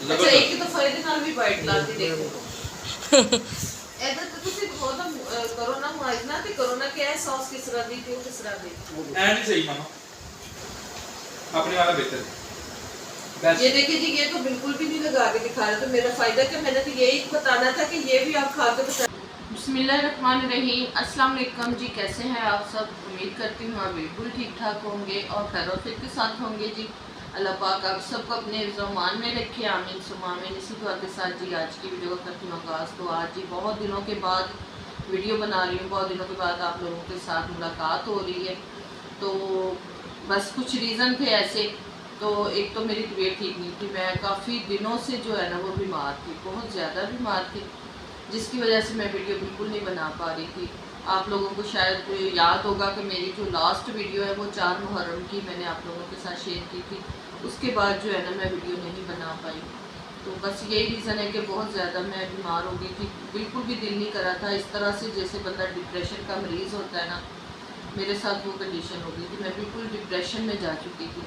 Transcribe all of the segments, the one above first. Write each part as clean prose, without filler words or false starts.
अच्छा एक तो फायदे नाल भी वाइट लाती देखो ऐसा तो ਤੁਸੀਂ ਉਹਦਾ ਕਰੋਨਾ ਮੁਆਇਨਾ ਤੇ ਕਰੋਨਾ ਕਿ ਹੈ ਸੌਸ ਕਿਸ ਤਰ੍ਹਾਂ ਦੀ ਤੇ ਉਹ ਕਿਸ ਤਰ੍ਹਾਂ ਦੀ ਐ ਨਹੀਂ ਸਹੀ मामा अपने वाला बेहतर है। ये देखिए जी ये तो बिल्कुल भी नहीं लगा के दिखा रहे तो मेरा फायदा क्या मैंने तो यही बताना था कि ये भी आप खा के बता। बिस्मिल्लाहिर्रहमानिर्रहीम अस्सलाम वालेकुम जी, कैसे हैं आप सब। उम्मीद करती हूँ आप बिल्कुल ठीक ठाक होंगे और खैर के साथ होंगे जी। अल्लाह पाक आप सबको अपने ज़मान में रखे, आमीन सुमा आमीन। इसी दुआ के साथ जी आज की वीडियो का करती हूँ आगाज़। तो आज जी बहुत दिनों के बाद वीडियो बना रही हूँ, बहुत दिनों के बाद आप लोगों के साथ मुलाकात हो रही है। तो बस कुछ रीज़न थे ऐसे। तो एक तो मेरी तबीयत ठीक नहीं थी, मैं काफ़ी दिनों से जो है ना वो बीमार थी, बहुत ज़्यादा बीमार थी, जिसकी वजह से मैं वीडियो बिल्कुल नहीं बना पा रही थी। आप लोगों को शायद याद होगा कि मेरी जो लास्ट वीडियो है वो 4 मुहर्रम की मैंने आप लोगों के साथ शेयर की थी। उसके बाद जो है ना मैं वीडियो नहीं बना पाई। तो बस यही रीज़न है कि बहुत ज़्यादा मैं बीमार हो गई थी, बिल्कुल भी दिल नहीं कर रहा था। इस तरह से जैसे बंदा डिप्रेशन का मरीज़ होता है ना, मेरे साथ वो कंडीशन हो गई थी, मैं बिल्कुल डिप्रेशन में जा चुकी थी।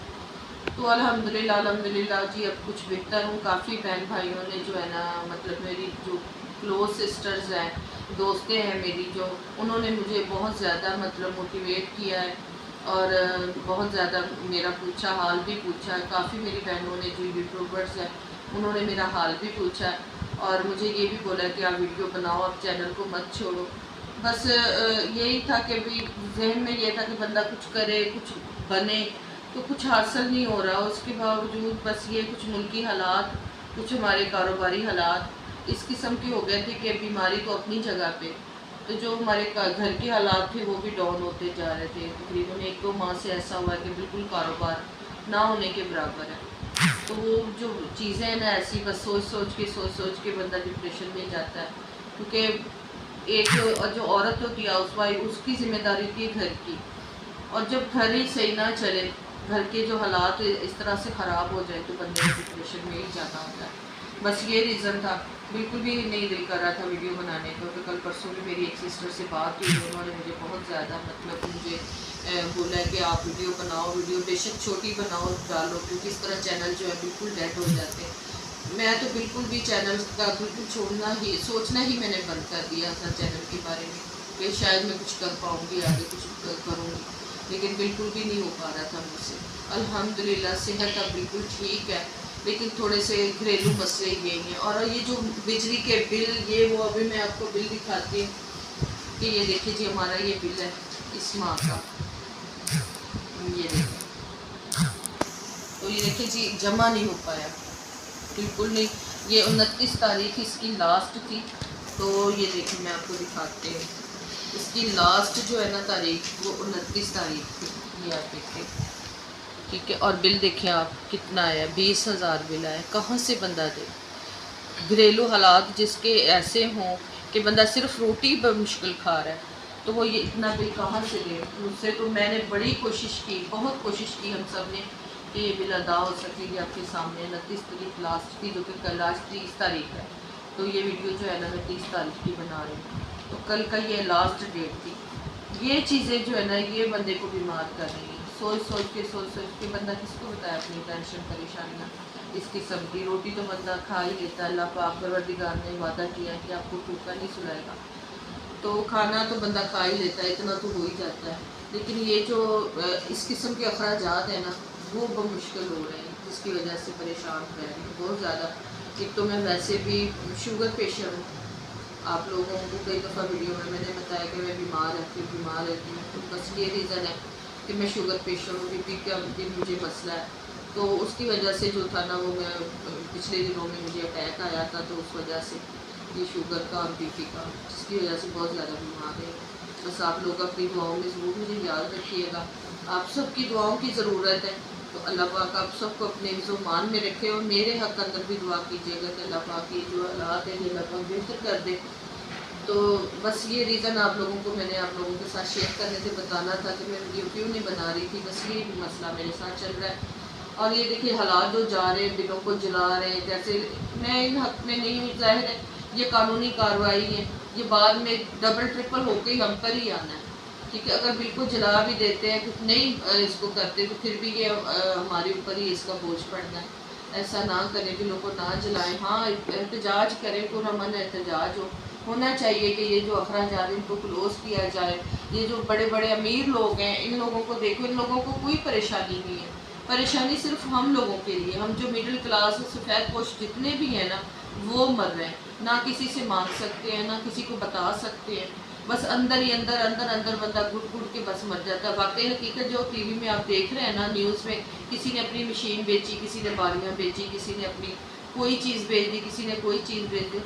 तो अल्हम्दुलिल्लाह जी अब कुछ बेहतर हूँ। काफ़ी बहन भाइयों ने जो है ना मतलब मेरी जो क्लोज सिस्टर्स हैं, दोस्तें हैं मेरी, जो उन्होंने मुझे बहुत ज़्यादा मतलब मोटिवेट किया है और बहुत ज़्यादा मेरा पूछा, हाल भी पूछा। काफ़ी मेरी बहनों ने जो यूट्यूबर्स हैं उन्होंने मेरा हाल भी पूछा और मुझे ये भी बोला कि आप वीडियो बनाओ, आप चैनल को मत छोड़ो। बस यही था कि भी जहन में ये था कि बंदा कुछ करे, कुछ बने, तो कुछ हासिल नहीं हो रहा। उसके बावजूद बस ये कुछ मुल्की हालात, कुछ हमारे कारोबारी हालात इस किस्म के हो गए थे कि बीमारी तो अपनी जगह पे, तो जो हमारे घर के हालात थे वो भी डाउन होते जा रहे थे। तकरीबन 1-2 माह से ऐसा हुआ है कि बिल्कुल कारोबार ना होने के बराबर है। तो वो जो चीज़ें हैं ना ऐसी बस सोच सोच के बंदा डिप्रेशन में जाता है। क्योंकि एक जो औरत होती है हाउसवाइफ, उसकी ज़िम्मेदारी होती है घर की, और जब घर ही सही ना चले, घर के जो हालात इस तरह से ख़राब हो जाए तो बंदे डिप्रेशन में ही जाना होता है। बस ये रीज़न था, बिल्कुल भी नहीं दिल कर रहा था वीडियो बनाने को। तो कल परसों भी मेरी एक सिस्टर से बात हुई, उन्होंने मुझे बहुत ज़्यादा मतलब मुझे बोला कि आप वीडियो बनाओ, वीडियो बेशक छोटी बनाओ डालो, क्योंकि इस तरह चैनल जो है बिल्कुल डेड हो जाते हैं। मैं तो बिल्कुल भी चैनल का बिल्कुल छोड़ना ही, सोचना ही मैंने बंद कर दिया था चैनल के बारे में कि शायद मैं कुछ कर पाऊँगी, आगे कुछ करूँगी, लेकिन बिल्कुल भी नहीं हो पा रहा था मुझसे। अल्हम्दुलिल्लाह सेहत अब बिल्कुल ठीक है, लेकिन थोड़े से घरेलू मसले ये हैं। और ये जो बिजली के बिल ये वो, अभी मैं आपको बिल दिखाती हूँ कि ये देखिए जी हमारा ये बिल है इस माह का, ये देखिए। तो ये देखिए जी जमा नहीं हो पाया, बिल्कुल नहीं। ये 29 तारीख इसकी लास्ट थी। तो ये देखिए मैं आपको दिखाती हूँ, इसकी लास्ट जो है ना तारीख वो 29 तारीख थी, ये आप देखिए, ठीक है। और बिल देखिए आप कितना आया, 20,000 बिल आया। कहाँ से बंदा दे, घरेलू हालात जिसके ऐसे हों कि बंदा सिर्फ रोटी मुश्किल खा रहा है, तो वो ये इतना बिल कहाँ से दे। मुझसे तो मैंने बड़ी कोशिश की, बहुत कोशिश की हम सब ने कि ये बिल अदा हो सकेगी आपके सामने। 29 तारीख लास्ट थी, जो कि कल आज 30 तारीख है। तो ये वीडियो जो है ना मैं 30 तारीख की बना रही हूँ, तो कल का ये लास्ट डेट थी। ये चीज़ें जो है ना ये बंदे को बीमार कर रही हैं। सोच सोच के बंदा किसको बताए अपनी टेंशन परेशानियाँ। इसकी सब्जी रोटी तो बंदा खा ही लेता है, अल्लाह पाक परवरदिगार ने वादा किया है कि आपको भूखा नहीं सुलाएगा, तो खाना तो बंदा खा ही लेता है, इतना तो हो ही जाता है। लेकिन ये जो इस किस्म के अखराजात हैं ना वो बहुत मुश्किल हो रहे हैं, जिसकी वजह से परेशान रह रही हूँ बहुत ज़्यादा। एक तो मैं वैसे भी शुगर पेशेंट हूँ, आप लोगों को कई दफ़ा वीडियो में मैंने बताया कि मैं बीमार रहती हूँ। तो बस ये रीज़न है कि मैं शुगर पेशेंट हूँ, बीपी का भी मुझे मसला है। तो उसकी वजह से जो था ना वो मैं पिछले दिनों में मुझे अटैक आया था, तो उस वजह से ये शुगर का और बीपी का, जिसकी वजह से बहुत ज़्यादा बीमार है। बस आप लोग अपनी दुआओं में ज़रूर मुझे याद रखिएगा, आप सबकी दुआओं की ज़रूरत है। तो अल्लाह पाक आप सबको अपने ज़ुबान में रखे और मेरे हक़ अंदर भी दुआ कीजिएगा कि अल्लाह पाक ये जो हालात है ये अल्लाह पाक बेहतर कर दे। तो बस ये रीज़न आप लोगों को मैंने आप लोगों के साथ शेयर करने से बताना था कि मैं वीडियो क्यों नहीं बना रही थी। बस ये मसला मेरे साथ चल रहा है। और ये देखिए हालात जो जा रहे हैं, बिलों को जला रहे हैं, जैसे मैं इन हक़ में नहीं हूँ, ज़ाहिर है ये कानूनी कार्रवाई है, ये बाद में डबल ट्रिपल होकर ही हम पर ही आना है। ठीक है, अगर बिल को जला भी देते हैं, कुछ नहीं इसको करते, तो फिर भी ये हमारे ऊपर ही इसका बोझ पड़ना है। ऐसा ना करें, दिलों को ना जलाएं। हाँ, एहतजाज करें, पुरअमन एहतजाज होना चाहिए कि ये जो अखराजात इनको क्लोज़ किया जाए। ये जो बड़े बड़े अमीर लोग हैं, इन लोगों को देखो, इन लोगों को कोई परेशानी नहीं है। परेशानी सिर्फ हम लोगों के लिए, हम जो मिडिल क्लास सफ़ेद पोश जितने भी हैं ना, वो मर रहे हैं। ना किसी से मांग सकते हैं, ना किसी को बता सकते हैं, बस अंदर ही अंदर अंदर अंदर बंदा घुट घुट के बस मर जाता है। वाकई हकीकत जो टीवी में आप देख रहे हैं ना, न्यूज़ में, किसी ने अपनी मशीन बेची, किसी ने बालियाँ बेची, किसी ने अपनी कोई चीज़ बेच दी, किसी ने कोई चीज़ बेच दी।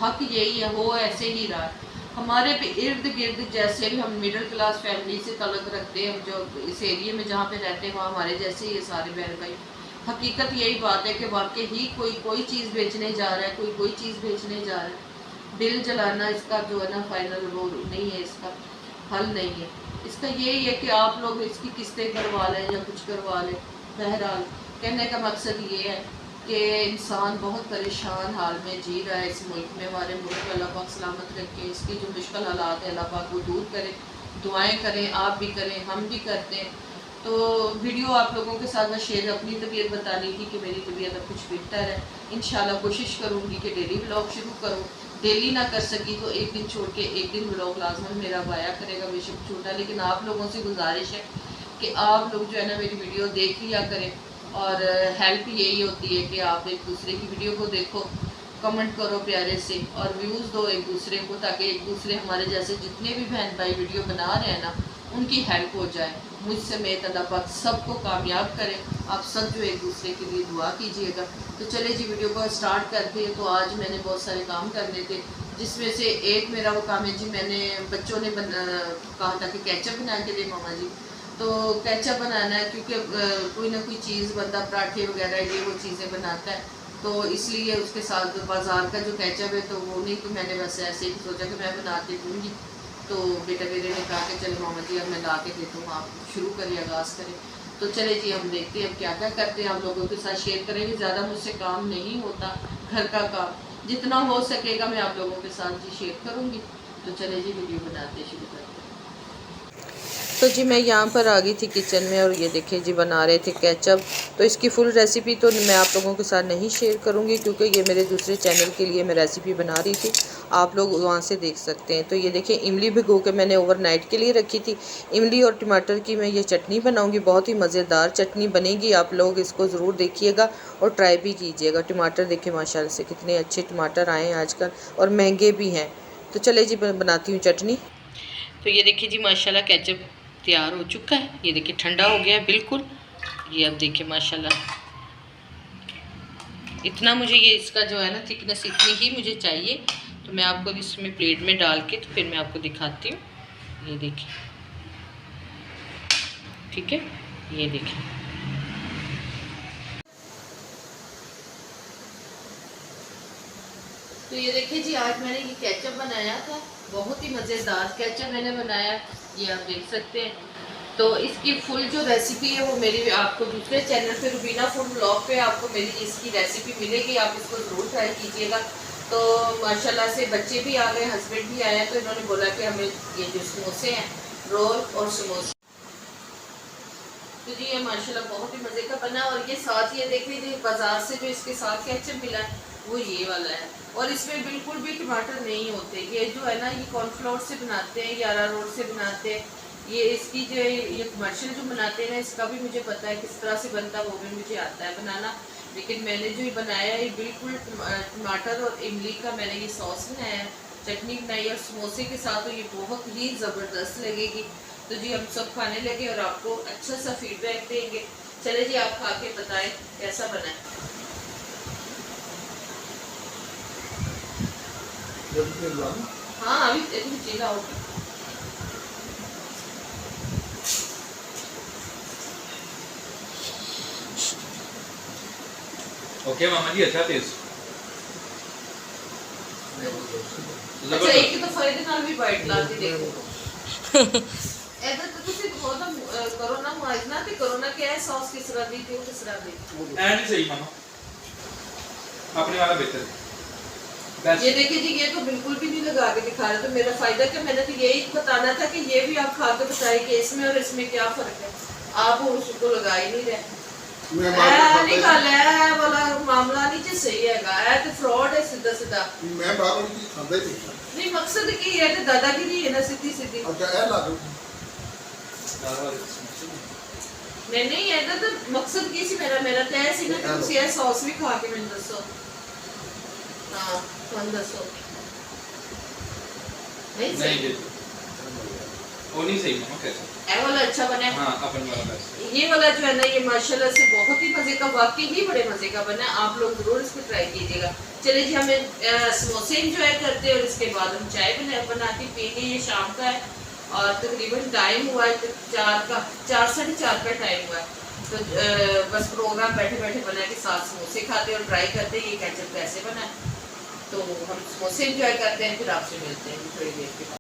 हक यही है, वो ऐसे ही रहा है। हमारे पे इर्द गिर्द जैसे भी हम मिडिल क्लास फैमिली से तल्लुक़ रखते हैं, हम जो इस एरिए में जहाँ पे रहते हैं वहाँ हमारे जैसे ये सारे बहन भाई। हकीकत यही बात है कि वाकई ही कोई चीज़ बेचने जा रहा है, कोई चीज़ बेचने जा रहा है। दिल जलाना इसका जो है ना फाइनल वो नहीं है, इसका हल नहीं है। इसका यही है कि आप लोग इसकी किस्तें करवा लें या कुछ करवा लें। बहरहाल कहने का मकसद ये है कि इंसान बहुत परेशान हाल में जी रहा है इस मुल्क में। हमारे मुल्क को अल्लाह पाक सलामत रखे, इसकी जो मुश्किल हालात है अल्लाह पाक वो दूर करे। दुआएं करें, आप भी करें, हम भी करते हैं। तो वीडियो आप लोगों के साथ मैं शेयर अपनी तबीयत बतानी थी कि मेरी तबीयत अब कुछ बेहतर है। इंशाल्लाह कोशिश करूँगी कि डेली व्लॉग शुरू करूँ। डेली ना कर सकी तो एक दिन छोड़ के एक दिन व्लॉग लाजमन मेरा आया करेगा, बेशक छोटा, लेकिन आप लोगों से गुजारिश है कि आप लोग जो है ना मेरी वीडियो देख लिया करें। और हेल्प यही होती है कि आप एक दूसरे की वीडियो को देखो, कमेंट करो प्यारे से और व्यूज़ दो एक दूसरे को, ताकि एक दूसरे हमारे जैसे जितने भी बहन भाई वीडियो बना रहे हैं ना, उनकी हेल्प हो जाए। मुझसे समेत अल्लाह पाक सबको कामयाब करें। आप सब जो एक दूसरे के लिए दुआ कीजिएगा। तो चले जी वीडियो को स्टार्ट करते हैं। तो आज मैंने बहुत सारे काम करने थे, जिसमें से एक मेरा वो काम है जी, मैंने बच्चों ने कहा था कि केचप बना के दे मामा जी। तो केचप बनाना है क्योंकि कोई ना कोई चीज़ बंदा पराठे वगैरह ये वो चीज़ें बनाता है, तो इसलिए उसके साथ बाज़ार का जो केचप है तो वो नहीं, तो मैंने बस ऐसे ही सोचा कि मैं बना के दूँगी। तो बेटा मेरे ने कहा कि चलो मामा जी अब मैं ला के देता हूँ, आप शुरू करिए, आगाज़ करें। तो चले जी हम देखते हैं अब क्या क्या करते हैं, आप लोगों के साथ शेयर करेंगे। ज़्यादा मुझसे काम नहीं होता घर का काम, जितना हो सकेगा मैं आप लोगों के साथ जी शेयर करूँगी। तो चले जी वीडियो बनाते शुरू करते हैं। तो जी मैं यहाँ पर आ गई थी किचन में और ये देखिए जी बना रहे थे केचप। तो इसकी फुल रेसिपी तो मैं आप लोगों के साथ नहीं शेयर करूँगी क्योंकि ये मेरे दूसरे चैनल के लिए मैं रेसिपी बना रही थी, आप लोग वहाँ से देख सकते हैं। तो ये देखिए इमली भिगो के मैंने ओवरनाइट के लिए रखी थी। इमली और टमाटर की मैं ये चटनी बनाऊँगी, बहुत ही मज़ेदार चटनी बनेगी। आप लोग इसको ज़रूर देखिएगा और ट्राई भी कीजिएगा। टमाटर देखिए माशाल्लाह से कितने अच्छे टमाटर आए हैं आजकल और महंगे भी हैं। तो चले जी बनाती हूँ चटनी। तो ये देखिए जी माशाल्लाह केचप तैयार हो चुका है। ये देखिए ठंडा हो गया है बिल्कुल। ये अब देखिए माशाल्लाह इतना मुझे ये इसका जो है ना थिकनेस इतनी ही मुझे चाहिए। तो मैं आपको इसमें प्लेट में डाल के तो फिर मैं आपको दिखाती हूँ। ये देखिए, ठीक है, ये देखिए। तो ये देखिए जी आज मैंने ये केचप बनाया था, बहुत ही मज़ेदार केचप मैंने बनाया, ये आप देख सकते हैं। तो इसकी फुल जो रेसिपी है वो मेरी आपको दूसरे चैनल पे रुबीना फूड ब्लॉग पे आपको मेरी इसकी रेसिपी मिलेगी, आप इसको ज़रूर ट्राई कीजिएगा। तो माशाल्लाह से बच्चे भी आ गए, हस्बैंड भी आए हैं, तो इन्होंने बोला कि हमें ये जो समोसे हैं, रोल और समोसे, तो जी ये माशाल्लाह बहुत ही मज़े का बना। और ये साथ ये देख लीजिए बाज़ार से जो इसके साथ केचप मिला है वो ये वाला है, और इसमें बिल्कुल भी टमाटर नहीं होते। ये जो है ना ये कॉर्नफ्लोर से बनाते हैं या अरारोट से बनाते हैं। ये इसकी जो ये कमर्शियल जो बनाते हैं ना, इसका भी मुझे पता है किस तरह से बनता है, वो भी मुझे आता है बनाना। लेकिन मैंने जो ये बनाया है बिल्कुल टमाटर और इमली का मैंने ये सॉस बनाया है, चटनी बनाई और समोसे के साथ, तो ये बहुत ही ज़बरदस्त लगेगी। तो जी हम सब खाने लगे और आपको अच्छा सा फीडबैक देंगे। चले जी आप खा के बताएं कैसा बना है। हाँ अभी चीला होगा। ओके मामा जी, अच्छा टेस्ट। अच्छा एक तो फायदे नाल भी बाइट लाती देखो। ऐसा तो ਤੁਸੀਂ ਬਹੁਤ ਕਰੋ ਨਾ ਮੁਆਇਨਾ ਤੇ ਕਰੋ ਨਾ कि ਇਹ सॉस किस तरह दी थी, किस तरह दी। ऐ नहीं सही मामा, अपने वाला बेहतर है। ये देखिए जी ये तो बिल्कुल भी नहीं लगा के दिखा रहे, तो मेरा फायदा क्या, मैंने तो यही बताना था कि ये भी आप खा के बताएं कि इसमें और इसमें क्या फ़र्क है। आप उसको लगा ही नहीं रहे। मैं बाहर का नहीं खाता गल है वाला मामला नहीं जी सही हैगा है तो फ्रॉड है सीधा सीधा ही मैं बाहर की चीज खाता ही नहीं। नहीं मकसद की है कि दादागिरी है ना सीधी सीधी अच्छा ए ला दो नहीं नहीं ਇਹਦਾ ਤਾਂ ਮਕਸਦ ਕੀ ਸੀ ਮੇਰਾ ਤਾਂ ਇਹ ਸੀ ਨਾ ਕਿ ਤੁਸੀਂ ਇਹ ਸੌਸ ਵੀ ਖਾ ਕੇ ਮੈਨੂੰ ਦੱਸੋ ਹਾਂ ਤੁਹਾਨੂੰ ਦੱਸੋ नहीं नहीं सही जी वो नहीं सही मामा कैसे ये वाला अच्छा बना है हाँ अपन वाला बेस्ट ये वाला जो है ना ये माशाल्लाह से बहुत ही मजे का वाकई ही बड़े मजे का बना है आप लोग जरूर इसको ट्राई कीजिएगा चलिए जी हमें समोसे एंजॉय करते हैं और इसके बाद हम चाय बना के पीएंगे ये शाम का है और तकरीबन टाइम हुआ है 4 साढ़े 4 का टाइम हुआ है तो बस प्रोग्राम बैठे बैठे बना के साथ समोसे खाते और ट्राई करते हैं ये केचप कैसे बना है तो हम समोसे एंजॉय करते हैं फिर आपसे मिलते हैं थोड़ी देर के बाद।